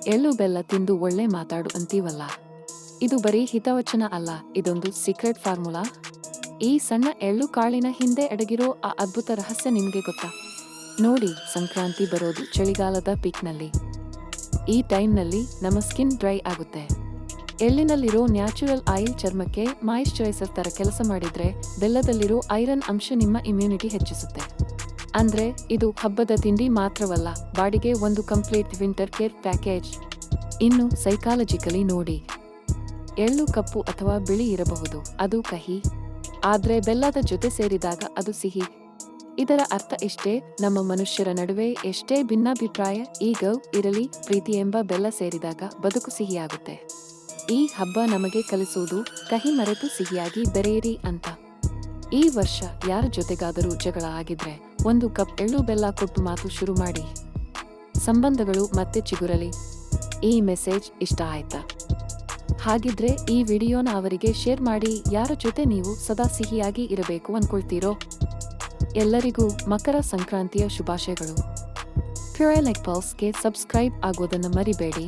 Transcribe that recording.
ಎಳ್ಳು ಬೆಲ್ಲ ತಿಂದು ಒಳ್ಳೆ ಮಾತಾಡು ಅಂತೀವಲ್ಲ, ಇದು ಬರೀ ಹಿತವಚನ ಅಲ್ಲ, ಇದೊಂದು ಸೀಕ್ರೆಟ್ ಫಾರ್ಮುಲಾ. ಈ ಸಣ್ಣ ಎಳ್ಳು ಕಾಳಿನ ಹಿಂದೆ ಅಡಗಿರೋ ಆ ಅದ್ಭುತ ರಹಸ್ಯ ನಿಮ್ಗೆ ಗೊತ್ತಾ? ನೋಡಿ, ಸಂಕ್ರಾಂತಿ ಬರೋದು ಚಳಿಗಾಲದ ಪೀಕ್ನಲ್ಲಿ. ಈ ಟೈಮ್ನಲ್ಲಿ ನಮ್ಮ ಸ್ಕಿನ್ ಡ್ರೈ ಆಗುತ್ತೆ. ಎಳ್ಳಿನಲ್ಲಿರೋ ನ್ಯಾಚುರಲ್ ಆಯಿಲ್ ಚರ್ಮಕ್ಕೆ ಮಾಯಿಶ್ಚರೈಸರ್ ತರ ಕೆಲಸ ಮಾಡಿದ್ರೆ, ಬೆಲ್ಲದಲ್ಲಿರೋ ಐರನ್ ಅಂಶ ನಿಮ್ಮ ಇಮ್ಯುನಿಟಿ ಹೆಚ್ಚಿಸುತ್ತೆ. ಅಂದ್ರೆ ಇದು ಹಬ್ಬದ ತಿಂಡಿ ಮಾತ್ರವಲ್ಲ, ಬಾಡಿಗೆ ಒಂದು ಕಂಪ್ಲೀಟ್ ವಿಂಟರ್ ಕೇರ್ ಪ್ಯಾಕೇಜ್. ಇನ್ನು ಸೈಕಾಲಜಿಕಲಿ ನೋಡಿ, ಎಳ್ಳು ಕಪ್ಪು ಅಥವಾ ಬಿಳಿ ಇರಬಹುದು, ಅದು ಕಹಿ. ಆದ್ರೆ ಬೆಲ್ಲದ ಜೊತೆ ಸೇರಿದಾಗ ಅದು ಸಿಹಿ. ಇದರ ಅರ್ಥ ಇಷ್ಟೇ, ನಮ್ಮ ಮನುಷ್ಯರ ನಡುವೆ ಎಷ್ಟೇ ಭಿನ್ನಾಭಿಪ್ರಾಯ ಇರಲಿ, ಪ್ರೀತಿ ಎಂಬ ಬೆಲ್ಲ ಸೇರಿದಾಗ ಬದುಕು ಸಿಹಿಯಾಗುತ್ತೆ. ಈ ಹಬ್ಬ ನಮಗೆ ಕಲಿಸುವುದು, ಕಹಿ ಮರೆತು ಸಿಹಿಯಾಗಿ ಬೆರೆಯಿರಿ ಅಂತ. ಈ ವರ್ಷ ಯಾರ ಜೊತೆಗಾದರೂ ಜಗಳ ಆಗಿದ್ರೆ, ಒಂದು ಕಪ್ ಎಳ್ಳು ಬೆಲ್ಲ ಕೊಟ್ಟು ಮಾತು ಶುರು ಮಾಡಿ. ಸಂಬಂಧಗಳು ಮತ್ತೆ ಚಿಗುರಲಿ. ಈ ಮೆಸೇಜ್ ಇಷ್ಟ ಆಯ್ತಾ? ಹಾಗಿದ್ರೆ ಈ ವಿಡಿಯೋನ ಅವರಿಗೆ ಶೇರ್ ಮಾಡಿ, ಯಾರ ಜೊತೆ ನೀವು ಸದಾ ಸಿಹಿಯಾಗಿ ಇರಬೇಕು ಅನ್ಕೊಳ್ತೀರೋ. ಎಲ್ಲರಿಗೂ ಮಕರ ಸಂಕ್ರಾಂತಿಯ ಶುಭಾಶಯಗಳು. ಪ್ಯೂರ್ ಲೈಕ್ ಪಲ್ಸ್ಗೆ ಸಬ್ಸ್ಕ್ರೈಬ್ ಆಗೋದನ್ನ ಮರಿಬೇಡಿ.